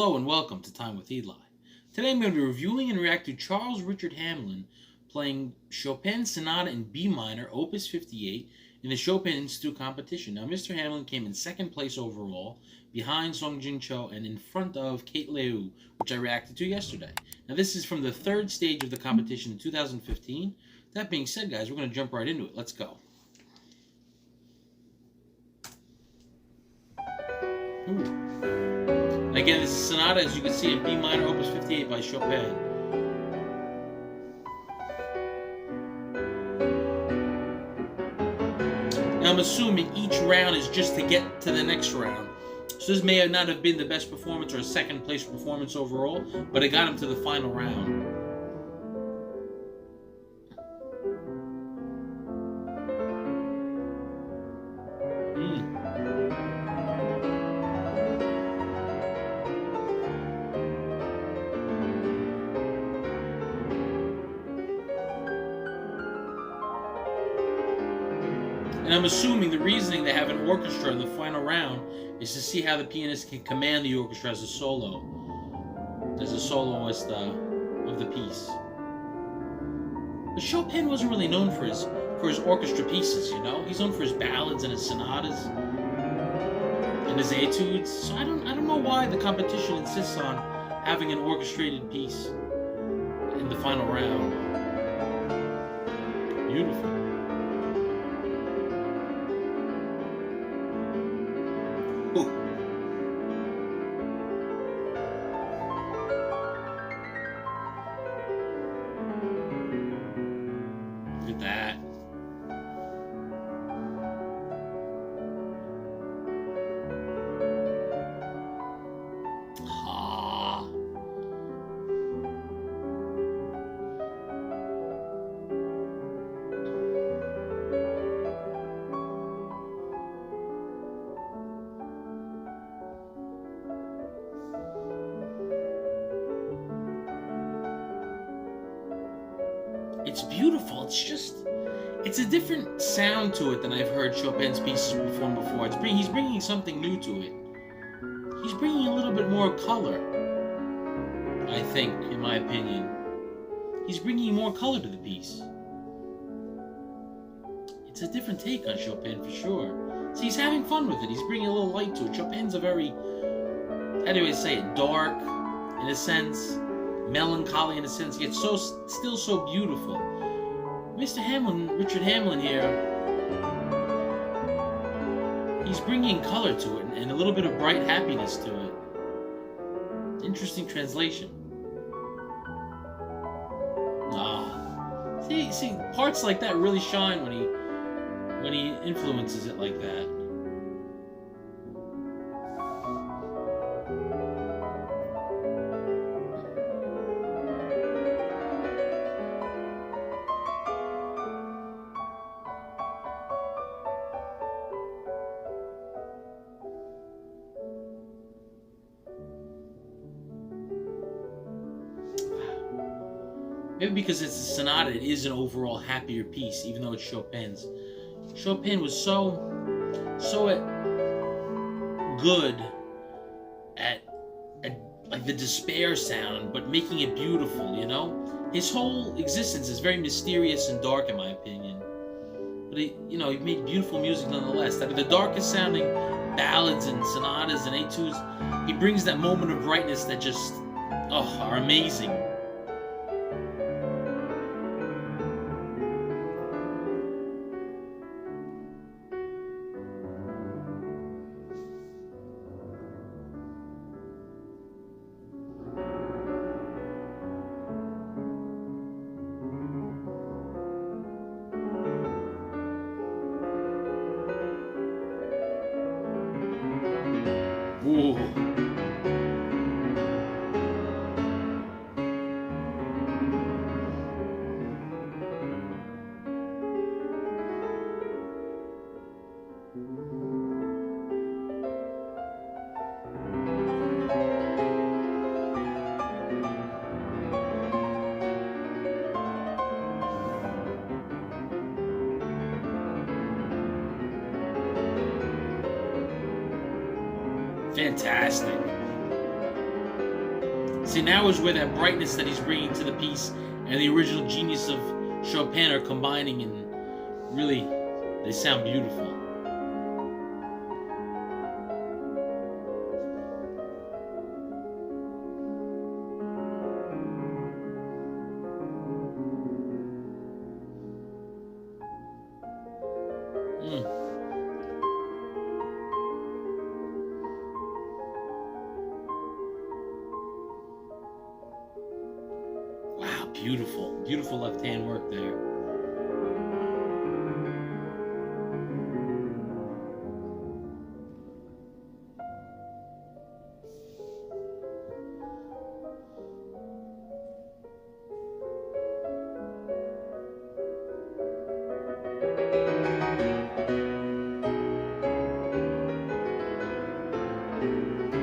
Hello and welcome to Time with Eli. Today I'm going to be reviewing and react to Charles Richard Hamelin playing Chopin Sonata in B minor, Opus 58, in the Chopin Institute competition. Now, Mr. Hamelin came in second place overall, behind Song Jin Cho and in front of Kate Liu, which I reacted to yesterday. Now, this is from the third stage of the competition in 2015. That being said, guys, we're going to jump right into it. Let's go. Ooh. Again, this is Sonata, as you can see, in B minor, Opus 58 by Chopin. Now, I'm assuming each round is just to get to the next round. So this may not have been the best performance or a second place performance overall, but it got him to the final round. And I'm assuming the reasoning they have an orchestra in the final round is to see how the pianist can command the orchestra as a soloist of the piece. But Chopin wasn't really known for his orchestra pieces, you know. He's known for his ballads and his sonatas and his etudes. So I don't know why the competition insists on having an orchestrated piece in the final round. Beautiful. Ooh. Look at that. Ah. It's beautiful. It's a different sound to it than I've heard Chopin's pieces perform before. He's bringing something new to it. He's bringing a little bit more color, I think, in my opinion. He's bringing more color to the piece. It's a different take on Chopin for sure. So he's having fun with it. He's bringing a little light to it. Chopin's a very, how do I say it, dark in a sense, melancholy in a sense, yet still so beautiful. Mr. Hamelin, Richard Hamelin here, he's bringing color to it and a little bit of bright happiness to it. Interesting translation. See, parts like that really shine when he influences it like that. Maybe because it's a sonata, it is an overall happier piece, even though it's Chopin's. Chopin was so good at like the despair sound, but making it beautiful, you know? His whole existence is very mysterious and dark, in my opinion. But he made beautiful music nonetheless. I mean, the darkest sounding ballads and sonatas and etudes, he brings that moment of brightness that just, are amazing. Ooh. Fantastic. See, now is where that brightness that he's bringing to the piece and the original genius of Chopin are combining, and really, they sound beautiful. Wow, beautiful. Beautiful left-hand work there.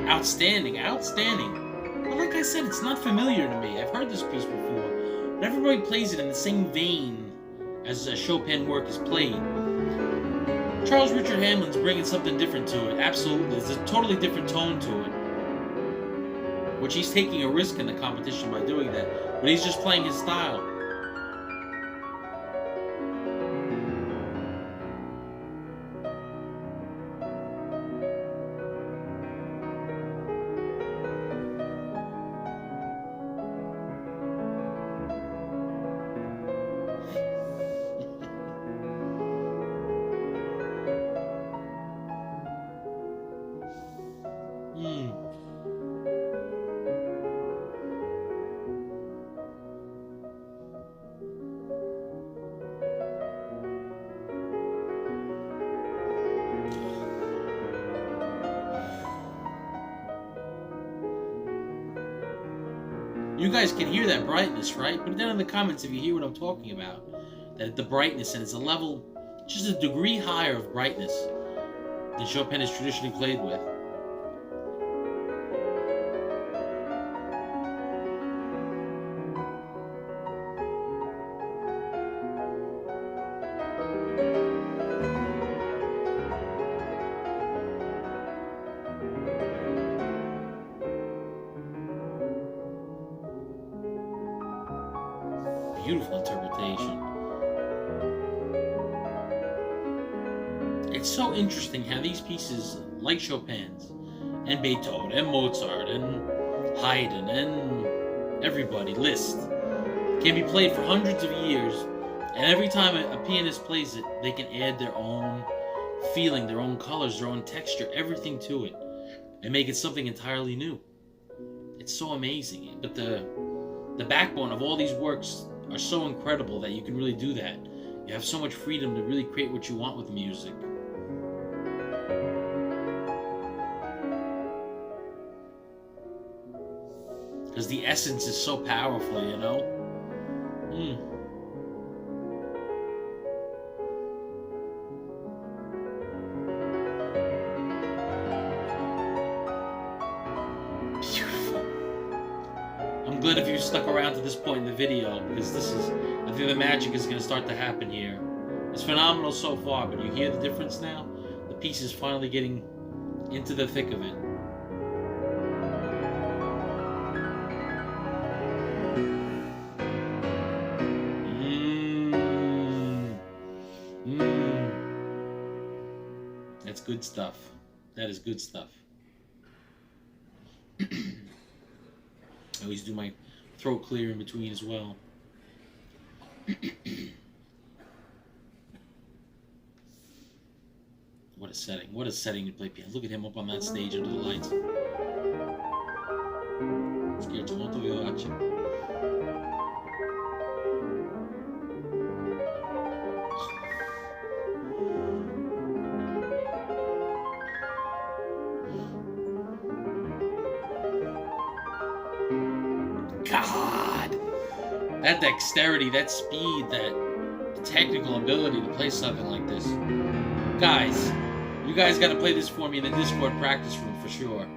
Outstanding, outstanding. But like I said, it's not familiar to me. I've heard this piece before, but everybody plays it in the same vein as a Chopin work is played. Charles Richard Hamelin's bringing something different to it. Absolutely, there's a totally different tone to it, which he's taking a risk in the competition by doing that, but he's just playing his style. You guys can hear that brightness, right? Put it down in the comments if you hear what I'm talking about. That the brightness, and it's a level, just a degree higher of brightness than Chopin is traditionally played with. Beautiful interpretation. It's so interesting how these pieces, like Chopin's, and Beethoven, and Mozart, and Haydn, and everybody, Liszt, can be played for hundreds of years, and every time a pianist plays it, they can add their own feeling, their own colors, their own texture, everything to it, and make it something entirely new. It's so amazing. But the backbone of all these works are so incredible that you can really do that. You have so much freedom to really create what you want with music. Because the essence is so powerful, you know? Beautiful. I'm glad if you stuck around to this point in the video, because I think the magic is going to start to happen here. It's phenomenal so far, but you hear the difference now? The piece is finally getting into the thick of it. That's good stuff. That is good stuff. I always do my throat clear in between as well. What a setting. What a setting to play piano. Look at him up on that stage under the lights. Scherzo molto vivace. God! That dexterity, that speed, that technical ability to play something like this. Guys, you guys got to play this for me in the Discord practice room for sure.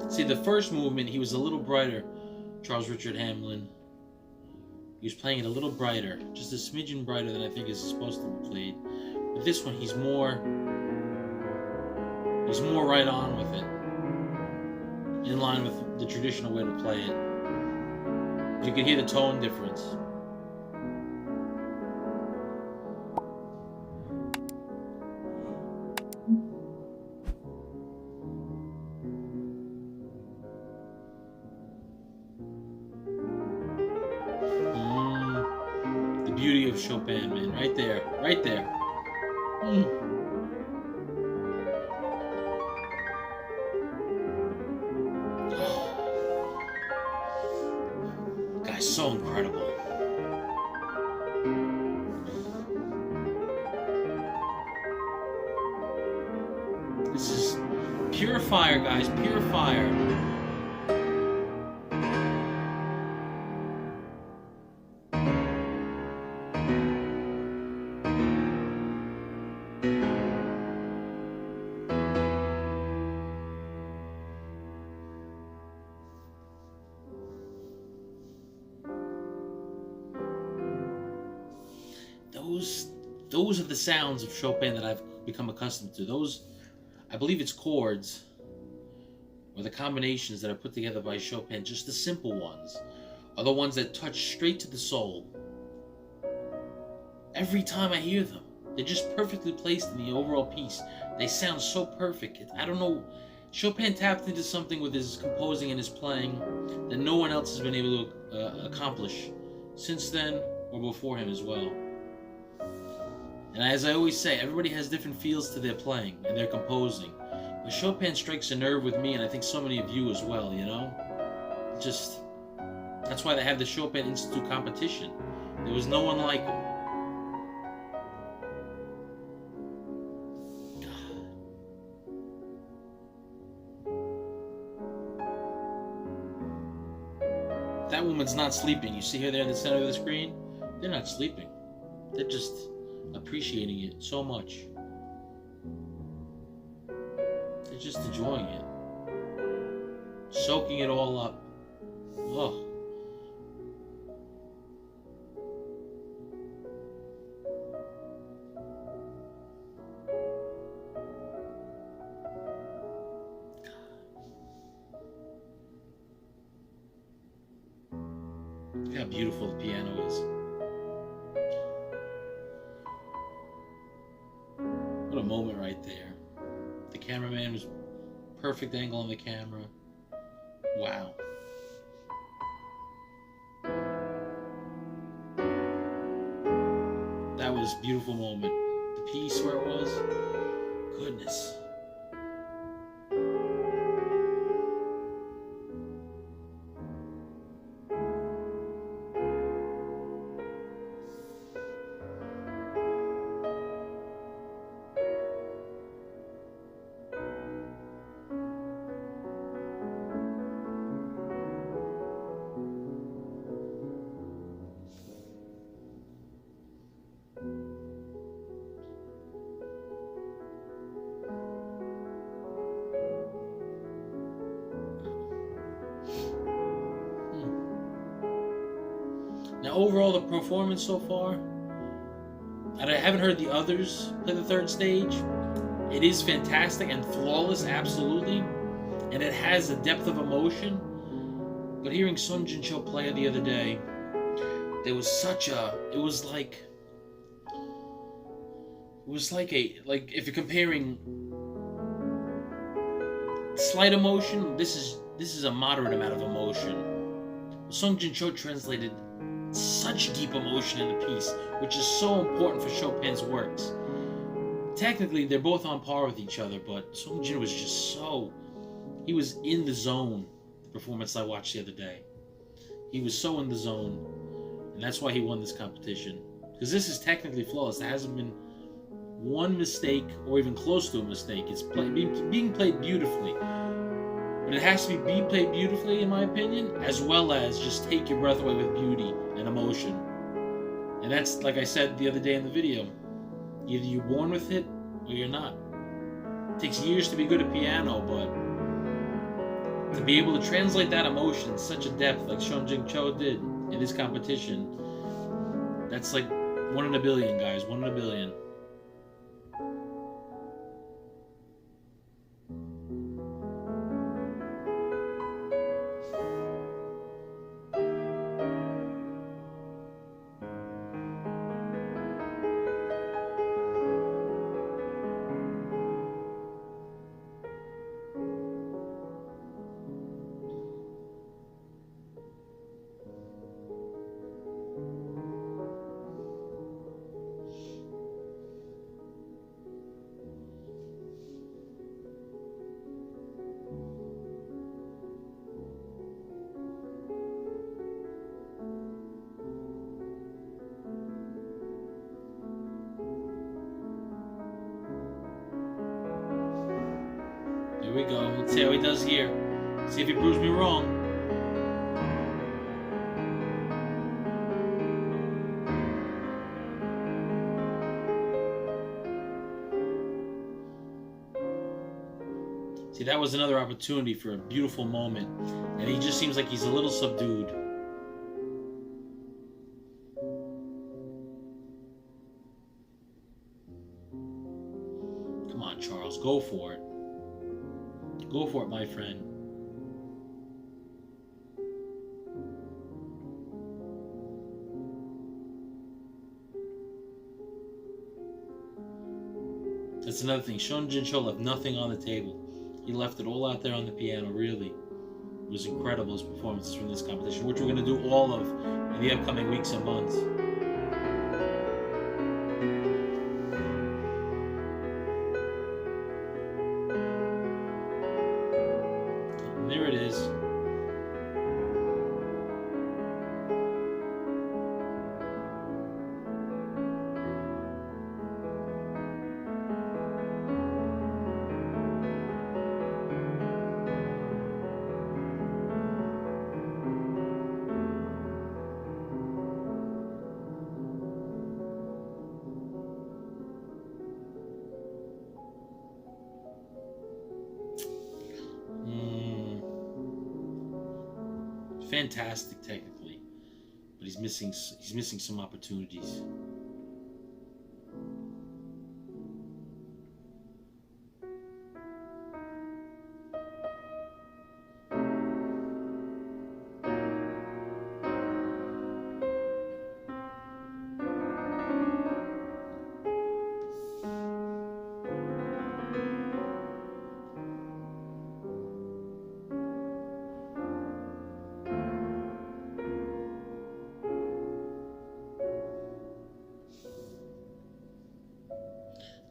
See, the first movement, he was a little brighter, Charles Richard Hamelin. He was playing it a little brighter, just a smidgen brighter than I think is supposed to be played. But this one, he's more right on with it, in line with the traditional way to play it. You can hear the tone difference. The beauty of Chopin, man, right there, right there. Guy's so incredible. This is pure fire, guys, pure fire. Those are the sounds of Chopin that I've become accustomed to. Those, I believe it's chords, or the combinations that are put together by Chopin, just the simple ones, are the ones that touch straight to the soul. Every time I hear them, they're just perfectly placed in the overall piece. They sound so perfect. I don't know, Chopin tapped into something with his composing and his playing that no one else has been able to accomplish since then or before him as well. And as I always say, everybody has different feels to their playing and their composing. But Chopin strikes a nerve with me, and I think so many of you as well, you know? Just, that's why they have the Chopin Institute competition. There was no one like him. That woman's not sleeping. You see her there in the center of the screen? They're not sleeping. They're just appreciating it so much. They're just enjoying it. Soaking it all up. Oh. Look how beautiful the piano is. What a moment right there. The cameraman was perfect angle on the camera. Wow. That was a beautiful moment. The piece where it was. Goodness. Now, overall, the performance so far, and I haven't heard the others play the third stage, it is fantastic and flawless, absolutely, and it has a depth of emotion. But hearing Sung Jin Cho play the other day, there was such a, it was like if you're comparing slight emotion, this is a moderate amount of emotion. Sung Jin Cho translated such deep emotion in the piece, which is so important for Chopin's works. Technically, they're both on par with each other, but Sung Jin was just so, he was in the zone, the performance I watched the other day. He was so in the zone, and that's why he won this competition. Because this is technically flawless. There hasn't been one mistake, or even close to a mistake. It's being played beautifully. But it has to be played beautifully, in my opinion, as well as just take your breath away with beauty and emotion. And that's, like I said the other day in the video, either you're born with it, or you're not. It takes years to be good at piano, but to be able to translate that emotion in such a depth like Sean Jing Cho did in his competition, that's like 1 in a billion, guys. 1 in a billion. Here we go. Let's see how he does here. See if he proves me wrong. See, that was another opportunity for a beautiful moment, and he just seems like he's a little subdued. Come on, Charles, go for it. Go for it, my friend. That's another thing. Sean Jin Cho left nothing on the table. He left it all out there on the piano, really. It was incredible, his performances from this competition, which we're going to do all of in the upcoming weeks and months. And there it is. Fantastic technically, but he's missing some opportunities.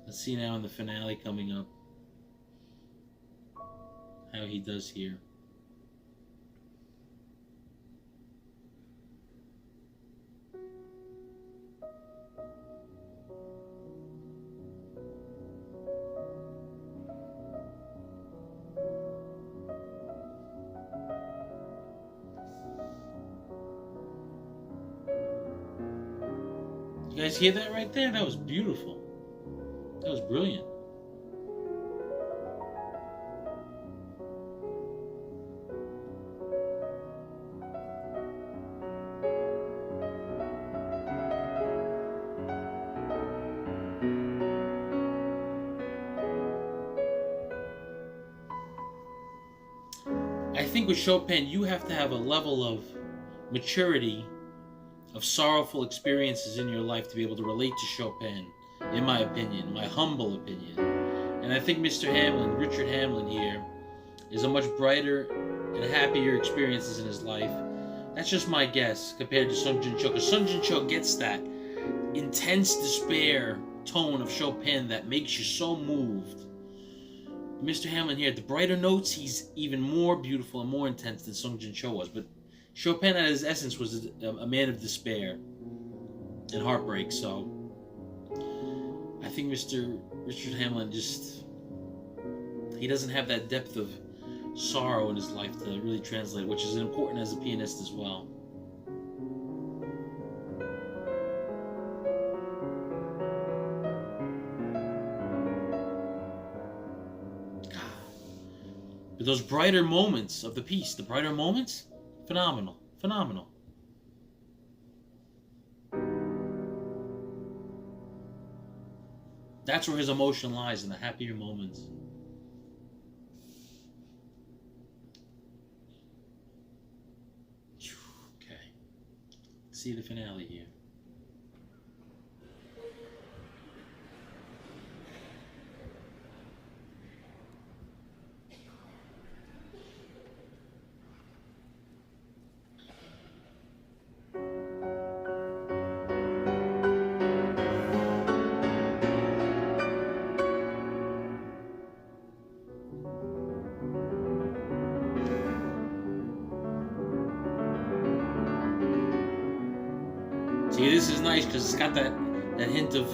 Let's see now in the finale coming up how he does here. You guys hear that right there? That was beautiful. That was brilliant. I think with Chopin, you have to have a level of maturity, of sorrowful experiences in your life to be able to relate to Chopin, in my opinion, my humble opinion. And I think Mr. Hamelin, Richard Hamelin here, is a much brighter and happier experiences in his life. That's just my guess compared to Sung Jin Cho, because Sung Jin Cho gets that intense despair tone of Chopin that makes you so moved. Mr. Hamelin here, the brighter notes, he's even more beautiful and more intense than Sung Jin Cho was. But Chopin, at his essence, was a man of despair and heartbreak. So I think Mr. Richard Hamelin he doesn't have that depth of sorrow in his life to really translate, which is important as a pianist as well. But those brighter moments of the piece, the brighter moments, phenomenal, phenomenal. That's where his emotion lies, in the happier moments. Okay. See the finale here. See, this is nice because it's got that hint of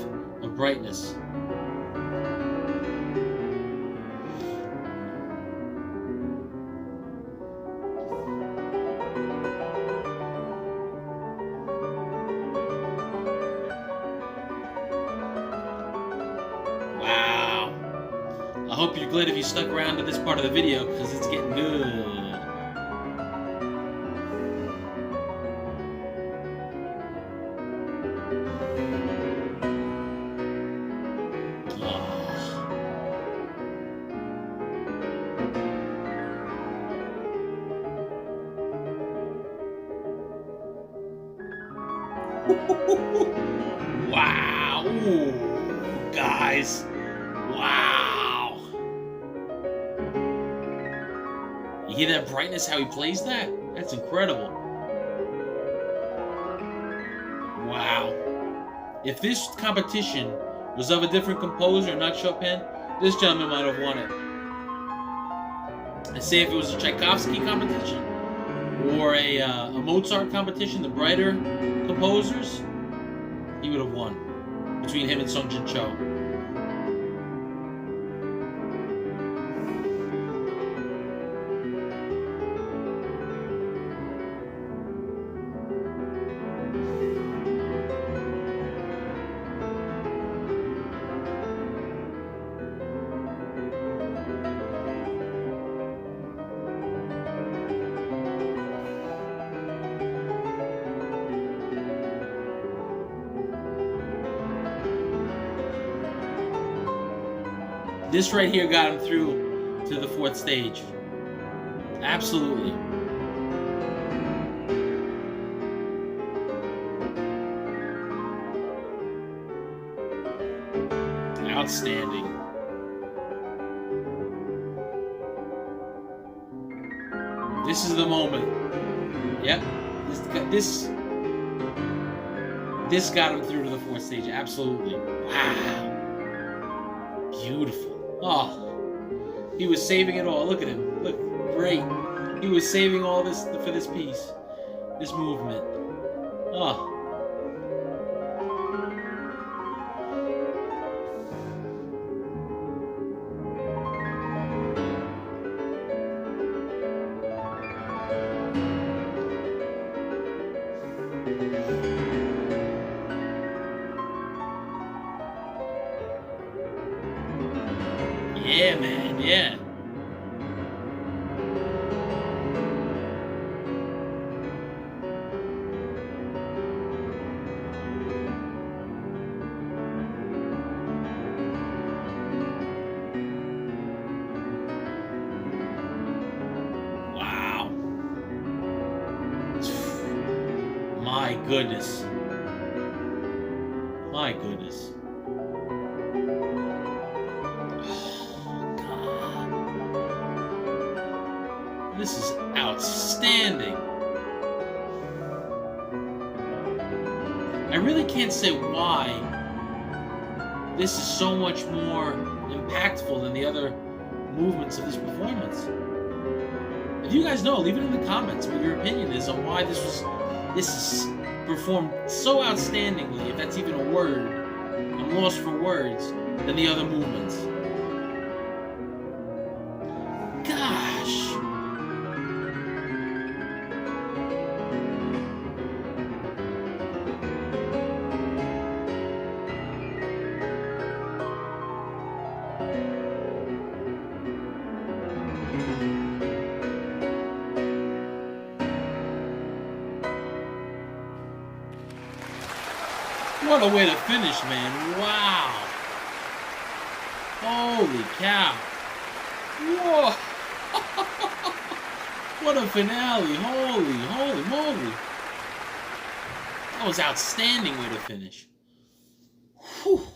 brightness. Wow. I hope you're glad if you stuck around to this part of the video because it's getting good. Wow. Ooh, guys. Wow. You hear that brightness, how he plays that? That's incredible. Wow. If this competition was of a different composer, not Chopin, this gentleman might have won it. And say if it was a Tchaikovsky competition or a Mozart competition, the brighter composers, he would have won between him and Sung Jin Cho. This right here got him through to the fourth stage. Absolutely. Outstanding. This is the moment. Yep. This got him through to the fourth stage. Absolutely. Wow. Beautiful. Oh, he was saving it all. Look at him. Look, great. He was saving all this for this piece, this movement. Oh. Yeah, man, yeah. Wow. My goodness. My goodness. This is outstanding. I really can't say why this is so much more impactful than the other movements of this performance. If you guys know, leave it in the comments what your opinion is on why this is performed so outstandingly, if that's even a word. I'm lost for words, than the other movements. Gosh. What a way to finish, man. Wow. Holy cow. Whoa. What a finale. Holy moly. That was outstanding way to finish. Whew.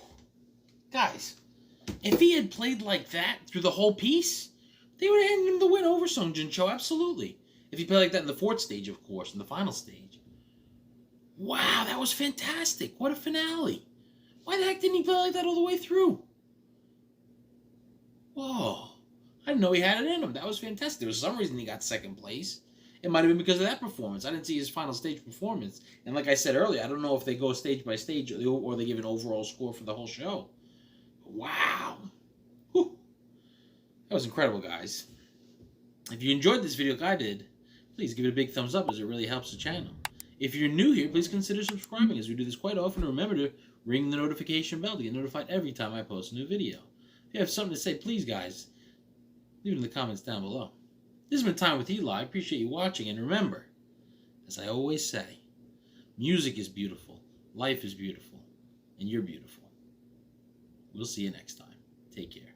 Guys, if he had played like that through the whole piece, they would have handed him the win over Sung Jin Cho, absolutely. If he played like that in the fourth stage, of course, in the final stage. Wow, that was fantastic. What a finale. Why the heck didn't he play like that all the way through? Whoa. I didn't know he had it in him. That was fantastic. There was some reason he got second place. It might have been because of that performance. I didn't see his final stage performance. And like I said earlier, I don't know if they go stage by stage or they give an overall score for the whole show. Wow. Whew. That was incredible, guys. If you enjoyed this video like I did, please give it a big thumbs up as it really helps the channel. If you're new here, please consider subscribing as we do this quite often. And remember to ring the notification bell to get notified every time I post a new video. If you have something to say, please, guys, leave it in the comments down below. This has been Time with Eli. I appreciate you watching. And remember, as I always say, music is beautiful, life is beautiful, and you're beautiful. We'll see you next time. Take care.